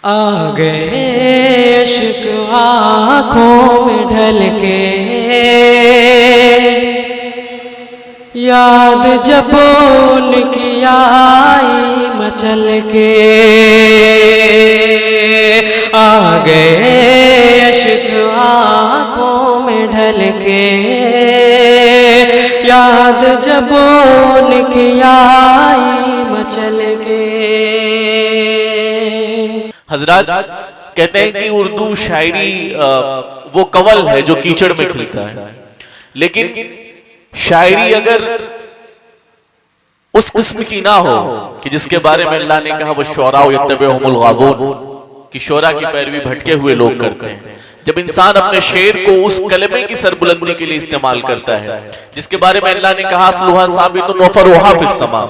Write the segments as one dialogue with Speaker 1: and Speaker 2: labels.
Speaker 1: آ گئے عشق آنکھوں میں ڈھل کے، یاد جب ان کی آئی مچل کے، آ گئے عشق آنکھوں میں ڈھل کے، یاد جب ان کی آئی مچل کے۔
Speaker 2: حضرات کہتے ہیں کہ اردو شاعری وہ کول ہے جو کیچڑ میں کھلتا ہے، لیکن شاعری اگر اس قسم کی نہ ہو کہ جس کے بارے میں اللہ نے کہا وہ شعراء یتبعہم الغاوون، کہ شعراء کی پیروی بھٹکے ہوئے لوگ کرتے ہیں، جب انسان اپنے شعر کو اس کلمے کی سربلندی کے لیے استعمال کرتا ہے جس کے بارے میں اللہ نے کہا اصلھا ثابت وفرعھا فی السماء،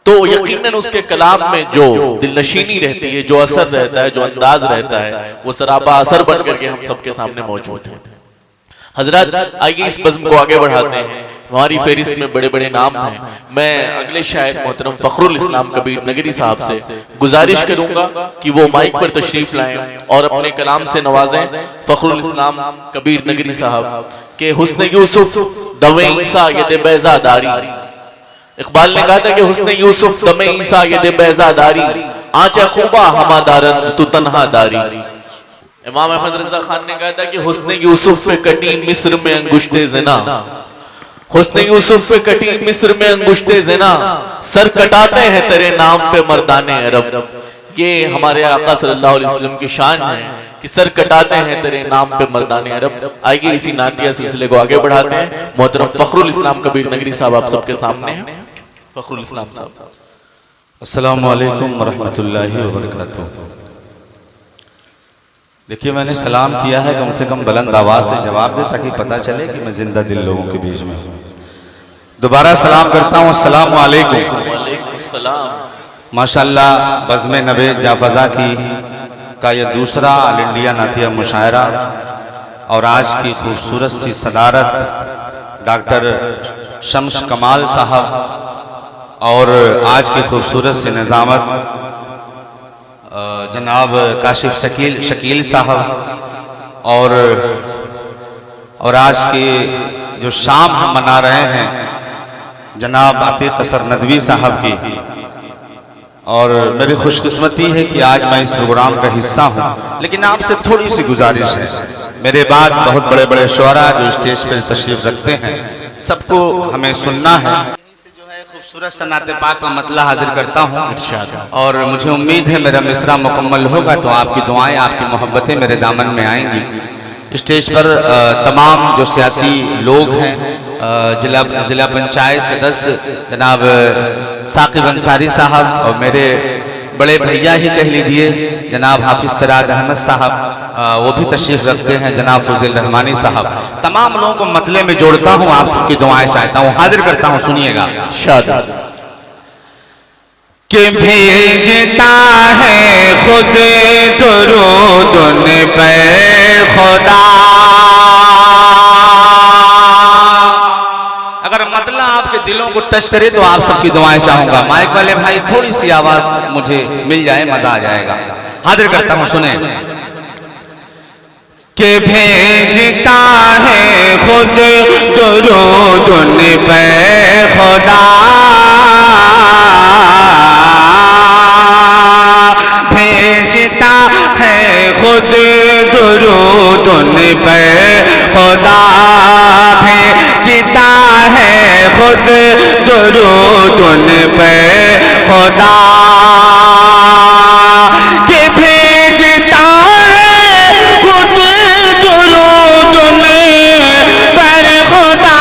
Speaker 2: تو یقیناً اس کے کلام میں جو دل نشینی رہتی ہے، جو اثر رہتا ہے، جو انداز رہتا ہے، وہ سراپا اثر بن کر کے ہم سب کے سامنے موجود ہے۔ حضرات آئیے اس بزم کو آگے بڑھاتے ہیں، ہماری فہرست میں بڑے بڑے نام ہیں۔ میں اگلے شاعر محترم فخر الاسلام کبیر نگری صاحب سے گزارش کروں گا کہ وہ مائک پر تشریف لائیں اور اپنے کلام سے نوازیں فخر الاسلام کبیر نگری صاحب کہ حسن یوسف دویں عیسیٰ ید بیضا داری۔ اقبال نے کہا تھا کہ حسن یوسف دم عیسیٰ ید بیضا داری، آنچہ خوبا ہما دارند تو تنہا داری۔ امام احمد رضا خان نے کہا تھا کہ حسن یوسف پہ کٹی مصر میں انگشت زنا، حسن یوسف پہ کٹی مصر میں انگشت زنا، سر کٹاتے ہیں تیرے نام پہ مردان عرب۔ یہ ہمارے آقا صلی اللہ علیہ وسلم کی شان ہے کہ سر کٹاتے ہیں تیرے نام پہ مردان عرب۔ آئیے اسی نعتیہ سلسلے کو آگے بڑھاتے ہیں۔ محترم فخر الاسلام کبیر نگری صاحب آپ سب کے سامنے ہیں۔ فخر الاسلام صاحب۔
Speaker 3: السلام علیکم ورحمۃ اللہ وبرکاتہ۔ دیکھیے میں نے سلام کیا ہے، کم سے کم بلند آواز سے جواب دے تاکہ پتہ چلے کہ میں زندہ دل لوگوں کے بیچ میں ہوں۔ دوبارہ سلام کرتا ہوں، السلام علیکم۔
Speaker 2: وعلیکم السلام۔
Speaker 3: ماشاءاللہ بزم نوے جافزا کی کا یہ دوسرا آل انڈیا نعتیہ مشاعرہ، اور آج کی خوبصورت سی صدارت ڈاکٹر شمس کمال صاحب، اور آج کی خوبصورت سی نظامت جناب کاشف شکیل صاحب، اور آج کی جو شام ہم منا رہے ہیں جناب عتیق قصر ندوی صاحب کی، اور میری خوش قسمتی ہے کہ آج میں اس پروگرام کا حصہ ہوں۔ لیکن آپ سے تھوڑی سی گزارش ہے، میرے بعد بہت بڑے بڑے شعراء جو اسٹیج پر تشریف رکھتے ہیں، سب کو ہمیں سننا ہے۔ خوبصورت سا نعت پاک کا مطلع حاضر کرتا ہوں، اور مجھے امید ہے میرا مصرع مکمل ہوگا تو آپ کی دعائیں، آپ کی محبتیں میرے دامن میں آئیں گی۔ اسٹیج پر تمام جو سیاسی لوگ ہیں، ضلع پنچایت سدسیہ جناب ثاقب انصاری صاحب، اور میرے بڑے بھیا ہی کہہ لیجئے جناب حافظ سراج احمد صاحب، وہ بھی تشریف رکھتے ہیں، جناب فضل رحمانی صاحب، تمام لوگوں کو مطلع میں جوڑتا ہوں، آپ سب کی دعائیں چاہتا ہوں، حاضر کرتا ہوں، سنیے گا۔
Speaker 2: شاداب
Speaker 3: کہ بھیجتا ہے خود درود ان پہ خدا۔ اگر مطلع آپ کے دلوں کو ٹچ کرے تو آپ سب کی دعائیں چاہوں گا۔ مائک والے بھائی تھوڑی سی آواز مجھے مل جائے مزہ آ جائے گا۔ حاضر کرتا ہوں، سنیں کہ بھیجتا ہے خود درود ان پہ خدا، بھیجتا ہے خود درود ان پہ خدا، بھیجتا ہے خود درود ان پہ خدا، کہ بھیجتا ہے خود درود ان پر خدا،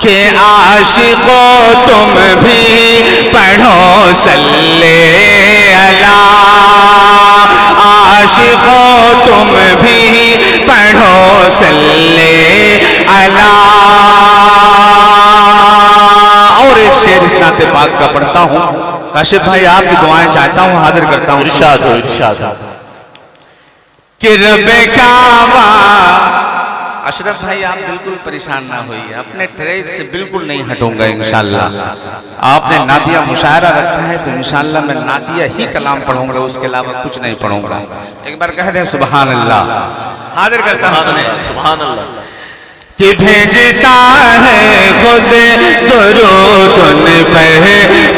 Speaker 3: کہ عاشقو تم بھی پڑھو صلی اللہ، عاشقو تم بھی پڑھو صلی اللہ۔ اور ایک شعر اس نعت پاک کا پڑھتا ہوں، کاشف بھائی آپ کی دعائیں چاہتا ہوں، حاضر کرتا ہوں۔
Speaker 2: ارشاد ہو ارشاد ہو۔
Speaker 3: کہ رب کعبہ اشرف بھائی آپ بالکل پریشان نہ ہوئیے، اپنے ٹریک سے بالکل نہیں ہٹوں گا انشاءاللہ۔ آپ نے نعتیہ مشاعرہ رکھا ہے تو انشاءاللہ میں نعتیہ ہی کلام پڑھوں گا، اس کے علاوہ کچھ نہیں پڑھوں گا۔ ایک بار کہہ دیں سبحان اللہ۔ حاضر کرتا ہوں، سنیں
Speaker 2: سبحان اللہ۔
Speaker 3: کہ بھیجتا ہے خود درود ان پر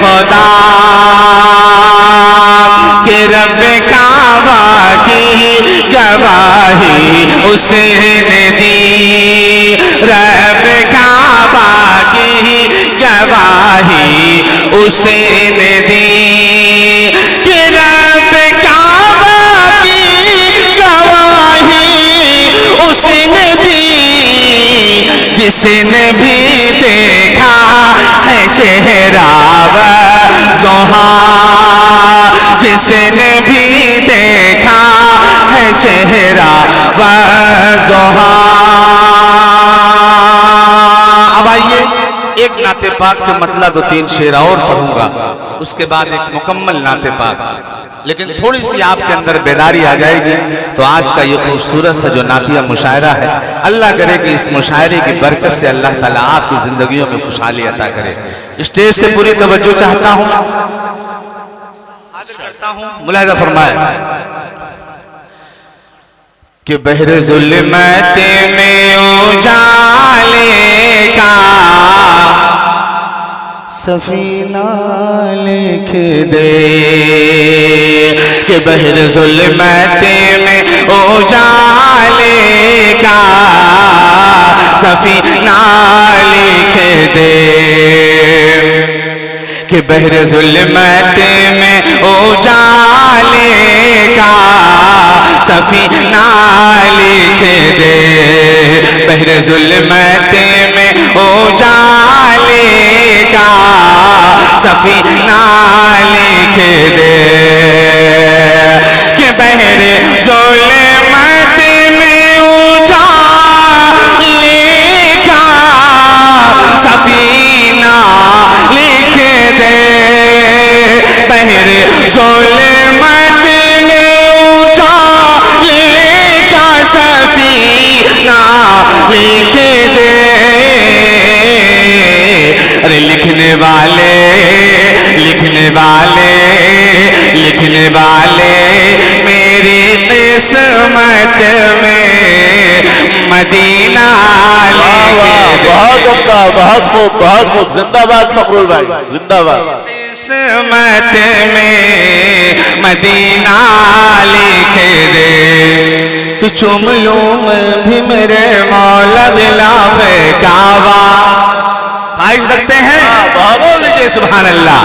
Speaker 3: خدا، کہ رب کعبہ کی گواہی اس نے دی، رب کعبہ کی گواہی اس نے دی، کہ رب کعبہ کی گواہی اس نے دی، جس نے بھی دیکھا ہے چہرہ وضحیٰ، جس نے بھی دیکھا ہے چہرہ وضحیٰ۔ اب آئیے ایک نعت پاک کے مطلب 2-3 شعر اور پڑھوں گا، اس کے بعد ایک مکمل نعت پاک، لیکن تھوڑی سی آپ کے اندر بیداری آ جائے گی تو آج کا یہ خوبصورت سا جو نعتیہ مشاعرہ ہے، اللہ کرے کہ اس مشاعرے کی برکت سے اللہ تعالیٰ آپ کی زندگیوں میں خوشحالی عطا کرے۔ اسٹیج سے پوری توجہ چاہتا ہوں، حاضر کرتا ہوں، ملاحظہ فرمائے کہ بحر ظلمت میں اجالے کا سفینہ لکھ دے، کہ بحر ظلمت میں اجالے کا سفینہ لکھ دے، کہ بحر ظلمت میں اجالے کا سفینہ لکھ دے، بحر ظلمت میں اجالے کا سفینہ لکھ دے، کہ بحر ظلمت میں اجالے کا سفینہ لکھ دے، بحر ظلمت میں اجالے کا سفینہ لکھ دے۔ ارے لکھنے والے لکھنے والے لکھنے والے میری قسمت میں مدینہ لکھ دے۔
Speaker 2: بہت عمدہ، بہت خوب، بہت خوب، زندہ باد فخرول بھائی، زندہ باد۔
Speaker 3: قسمت میں مدینہ لکھ دے، کہ چوم لوں میں بھی میرے مولا غلاف کعبہ۔ خواہش رکھتے ہیں بول لیجئے سبحان اللہ۔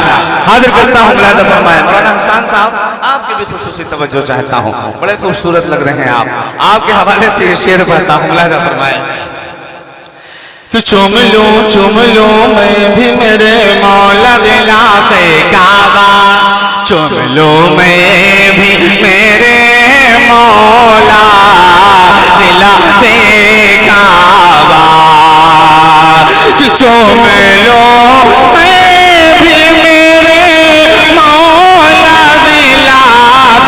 Speaker 3: حاضر کرتا ہوں، ملاحظہ فرمائے مولانا حسان صاحب، آپ کی بھی خصوصی توجہ چاہتا ہوں، بڑے خوبصورت لگ رہے ہیں آپ کے حوالے سے یہ شعر پڑھتا ہوں، ملاحظہ فرمائے کہ چوم لوں میں بھی میرے مولا غلاف کعبہ، چوم لوں میں بھی میرے مولا غلاف کعبہ، کہ چوم لوں میں بھی میرے مولا غلاف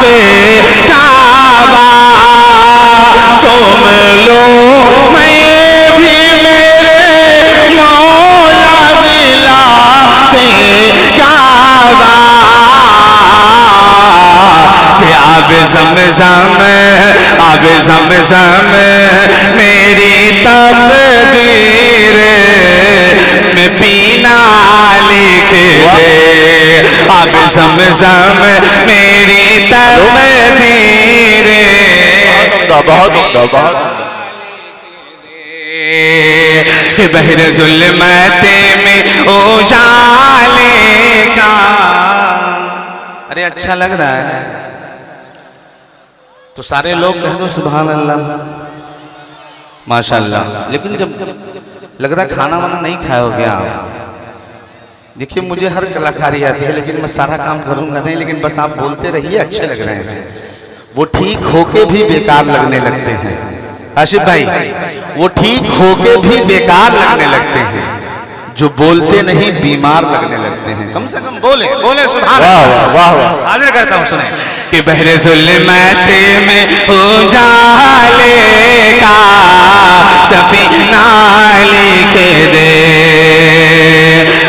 Speaker 3: کعبہ، چوم لوں میں بھی میرے مولا غلاف کعبہ، کہ آب زمزم آب زمزم میری تقدیر میں پینا لکھ دے، آب زمزم میری تقدیر
Speaker 2: بہت عمدہ، بہت عمدہ۔
Speaker 3: کہ بحر ظلمت میں اجالے کا۔ ارے اچھا لگ رہا ہے تو سارے لوگ کہہ دو سبحان اللہ، ماشاءاللہ۔ لیکن جب لگ رہا کھانا وانا نہیں کھائے ہو گیا آپ، دیکھیے مجھے ہر کلاکاری آتی ہے لیکن میں سارا کام کروں گا نہیں، لیکن بس آپ بولتے رہیے، اچھے لگ رہے ہیں۔ وہ ٹھیک ہو کے بھی بیکار لگنے لگتے ہیں، آصف بھائی، وہ ٹھیک ہو کے بھی بیکار لگنے لگتے ہیں جو بولتے نہیں بیمار لگنے لگتے ہیں، کم سے کم بولے سبحان
Speaker 2: واہ
Speaker 3: اللہ۔
Speaker 2: واہ واہ،
Speaker 3: حاضر کرتا ہوں سنیں کہ بحر ظلمت میں اجالے کا سفینہ لکھ دے،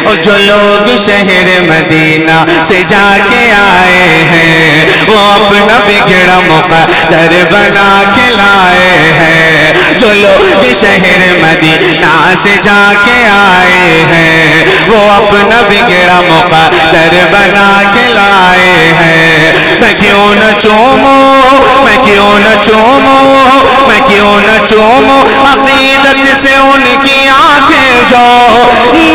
Speaker 3: اور جو لوگ شہر مدینہ سے جا کے آئے ہیں وہ اپنا بگڑا مقدر بنا کے لائے ہیں، جو لوگ شہر مدینہ سے جا کے آئے ہیں وہ اپنا بگڑا مقدر بنا کے لائے ہیں۔ میں کیوں نہ چوموں، میں کیوں نہ چوموں، میں کیوں نہ چوموں عقیدت سے ان کی آنکھیں جو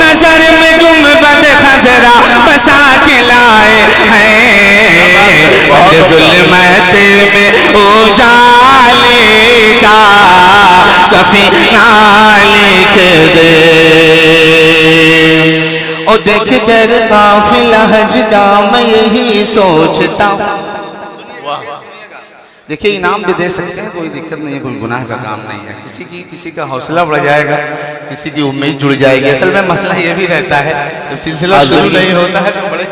Speaker 3: نظر میں گنبد خضرا بسا کے لائے ہیں، ظلمت میں اجالے کا سفینہ لکھ دے، اور دیکھ کر قافلہ حج کا میں یہی سوچتا ہوں۔ دیکھیے انعام بھی دے سکتے ہیں، کوئی دقت نہیں ہے، کوئی گناہ کا کام نہیں ہے، کسی کا حوصلہ بڑھ جائے گا، کسی کی امید جڑ جائے گی۔ اصل میں مسئلہ یہ بھی رہتا ہے جب سلسلہ شروع نہیں ہوتا ہے تو بڑے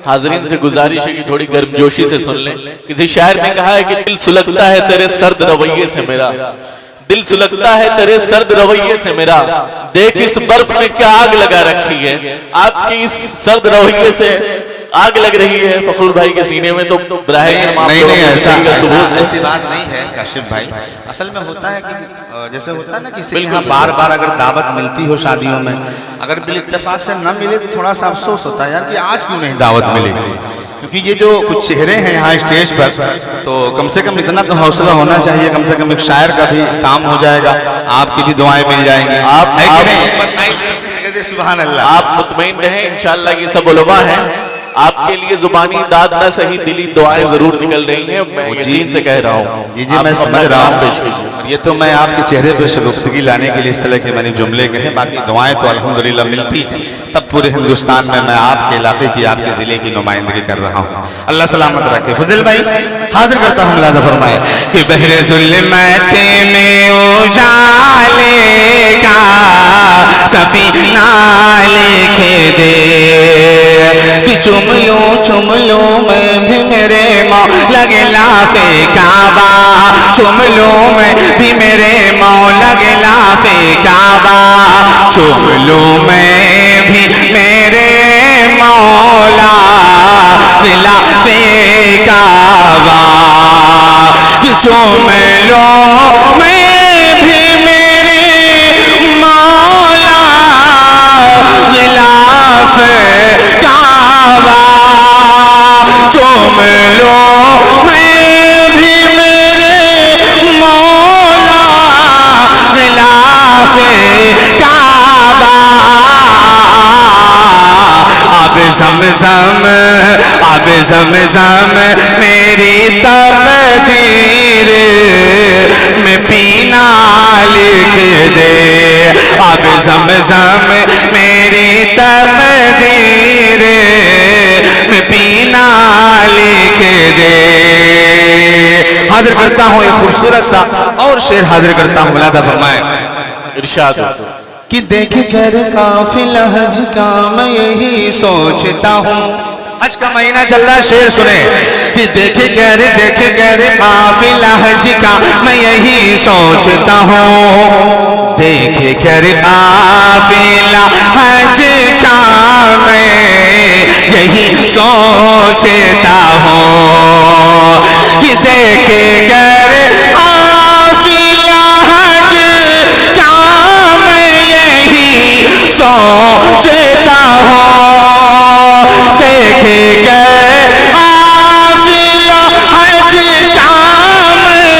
Speaker 2: حاضرین سے گزارش ہے کہ تھوڑی گرم جوشی سے سن لیں۔ کسی شاعر نے کہا ہے کہ دل سلگتا ہے تیرے سرد رویے سے میرا، دل سلگتا ہے تیرے سرد رویے سے میرا، دیکھ اس برف میں کیا آگ لگا رکھی ہے۔ آپ کی اس سرد رویے سے آگ لگ رہی ہے فخر بھائی کے سینے میں، تو براہ کرم آپ
Speaker 3: نہیں
Speaker 2: کو
Speaker 3: ایسی بات نہیں ہے کاشف بھائی۔ اصل میں ہوتا ہے کہ جیسے ہوتا ہے نا کسی کے یہاں بار بار اگر دعوت ملتی ہو شادیوں میں، اگر بال اتفاق سے نہ ملے تو تھوڑا سا افسوس ہوتا ہے یار کہ آج کیوں نہیں دعوت ملی، کیونکہ یہ جو کچھ چہرے ہیں یہاں اسٹیج پر، تو کم سے کم اتنا تو حوصلہ ہونا چاہیے، کم سے کم ایک شاعر کا بھی کام ہو جائے گا، آپ کی بھی دعائیں مل جائیں گی۔ سبحان اللہ۔
Speaker 2: آپ مطمئن رہیں، انشاءاللہ یہ سب علماء ہیں، آپ کے لیے زبانی داد نہ صحیح دلی دعائیں ضرور نکل رہی ہیں، میں یقین سے کہہ رہا ہوں۔
Speaker 3: جی میں سمجھ رہا ہوں، یہ تو میں آپ کے چہرے پہ شگفتگی لانے کے لیے اس طرح کے میں نے جملے کہے، باقی دعائیں تو الحمدللہ ملتی ہیں، تب پورے ہندوستان میں آپ کے علاقے کی، آپ کے ضلع کی نمائندگی کر رہا ہوں۔ اللہ سلامت رکھے۔ فضل بھائی حاضر کرتا ہوں، ملاحظہ فرمائے کہ بحر ظلمت میں اجالے کا سفینہ لکھ دے، کہ چم لوں میں بھی میرے مولا غلاف کعبہ، چم لوں میں بھی میرے مولا غلاف کعبہ، چم لوں میں بھی میرے مولا غلاف کعبہ، چم لوں میں بھی میرے مولا غلاف کعبہ، چوم لو میں بھی میرے مولا غلاف کعبہ، آب زمزم میری تقدیر میں پینا لکھ دے، آب زمزم میری تقدیر میں پینا لکھ دے۔ حاضر کرتا ہوں ایک خوبصورت سا اور شعر حاضر کرتا ہوں، ملاحظہ فرمائیں۔
Speaker 2: ارشاد
Speaker 3: کہ دیکھ کر قافلہ حج کا میں یہی سوچتا ہوں، حج کا مہینہ چل رہا ہے، شعر سنیں کہ دیکھ کر قافلہ حج کا میں یہی سوچتا ہوں، دیکھ کر قافلہ حج کا میں یہی سوچتا ہوں، کہ دیکھ کر قافلہ حج کا میں یہی سوچتا ہوں، دیکھ کر قافلہ حج کا میں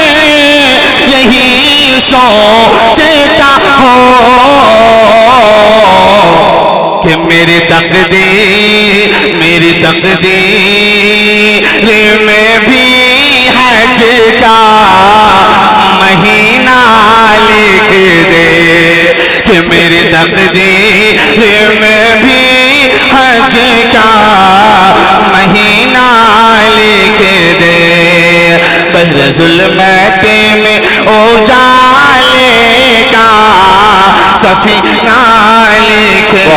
Speaker 3: یہی سوچتا ہوں، کہ میری تقدیر میں بھی حج کا مہینہ لکھ دے، کہ میری تقدیر میں بھی حج کا مہینہ لکھ دے، شہر ظلمت میں اجالے کا سفینہ لکھ دے